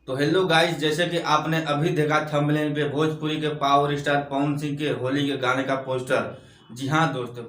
तो hello guys, जैसे कि आपने अभी देखा थंबनेल पे भोजपुरी के पावर स्टार पवन सिंह के होली के गाने का पोस्टर। जी हाँ दोस्त,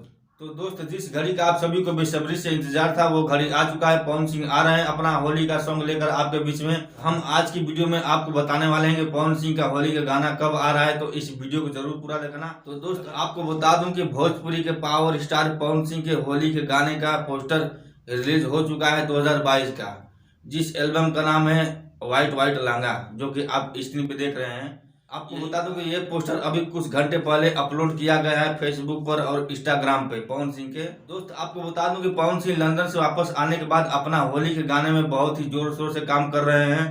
तो दोस्त जिस घड़ी का आप सभी को बेसब्री से इंतजार था वो घड़ी आ चुका है। पवन सिंह आ रहे हैं अपना होली का सॉन्ग लेकर आपके बीच में। हम आज की वीडियो में आपको बताने वाले हैं कि पवन सिंह का होली का गाना कब आ रहा है, तो इस वीडियो को जरूर पूरा देखना। तो दोस्त आपको बता दूं कि भोजपुरी के पावर स्टार पवन सिंह के होली के गाने का पोस्टर रिलीज हो चुका है 2022 का, जिस एल्बम का नाम है व्हाइट व्हाइट लांगा, जो कि आप स्क्रीन पे देख रहे हैं। आपको बता दूं कि ये पोस्टर अभी कुछ घंटे पहले अपलोड किया गया है फेसबुक पर और इंस्टाग्राम पे पवन सिंह के। दोस्त आपको बता दूं कि पवन सिंह लंदन से वापस आने के बाद अपना होली के गाने में बहुत ही जोर शोर से काम कर रहे हैं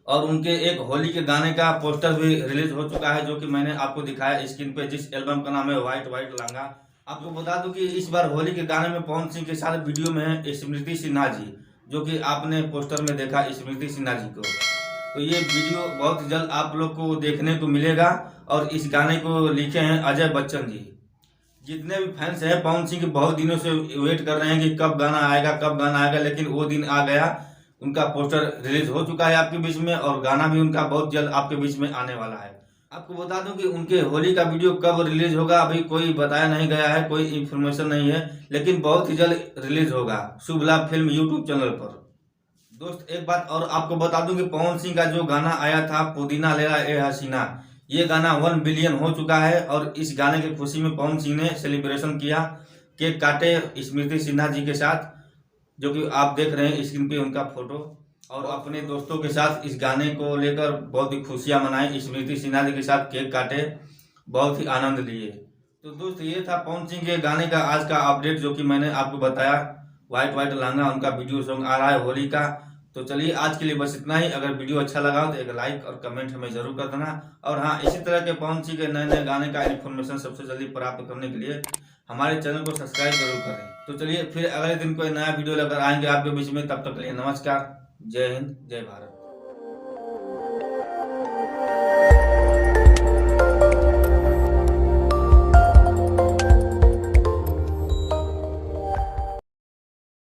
और उनके एक होली के गाने का पोस्टर भी रिलीज हो चुका है, जो कि मैंने आपको दिखाया स्क्रीन पे, जिस एल्बम का नाम है व्हाइट व्हाइट लांगा। आपको बता दूं कि इस बार होली के गाने में पवन सिंह के साथ वीडियो में है स्मृति सिन्हा जी, जो कि आपने पोस्टर में देखा स्मृति सिन्हा जी को। तो ये वीडियो बहुत जल्द आप लोग को देखने को मिलेगा और इस गाने को लिखे हैं अजय बच्चन जी। जितने भी फैंस हैं पवन सिंह के बहुत दिनों से वेट कर रहे हैं कि कब गाना आएगा कब गाना आएगा, लेकिन वो दिन आ गया। उनका पोस्टर रिलीज हो चुका है आपके बीच में और गाना भी उनका बहुत जल्द आपके बीच में आने वाला है। आपको बता दूं कि उनके होली का वीडियो कब रिलीज होगा अभी कोई बताया नहीं गया है, कोई इन्फॉर्मेशन नहीं है, लेकिन बहुत ही जल्द रिलीज होगा शुभ लाभ फिल्म यूट्यूब चैनल पर। दोस्त एक बात और आपको बता दूं कि पवन सिंह का जो गाना आया था पुदीना लेला ए हसीना, ये गाना 1 बिलियन हो चुका है और इस गाने की खुशी में पवन सिंह ने सेलिब्रेशन किया, केक काटे स्मृति सिन्हा जी के साथ, जो कि आप देख रहे हैं स्क्रीन पे उनका फोटो, और अपने दोस्तों के साथ इस गाने को लेकर बहुत ही खुशियां मनाई। स्मृति सिन्हा जी के साथ केक काटे, बहुत ही आनंद लिए। तो दोस्त ये था पवन सिंह के गाने का आज का अपडेट, जो कि मैंने आपको बताया। व्हाइट व्हाइट लांगा उनका वीडियो सॉन्ग आ रहा है होली का। तो चलिए आज के लिए बस इतना ही। अगर वीडियो अच्छा लगा तो एक लाइक और कमेंट हमें जरूर कर देना। और हाँ, इसी तरह के पवन सिंह के नए नए गाने का इन्फॉर्मेशन सबसे जल्दी प्राप्त करने के लिए हमारे चैनल को सब्सक्राइब जरूर करें। तो चलिए फिर अगले दिन कोई नया वीडियो लेकर आएंगे आपके बीच में। तब तक के लिए नमस्कार, जय हिंद, जय भारत।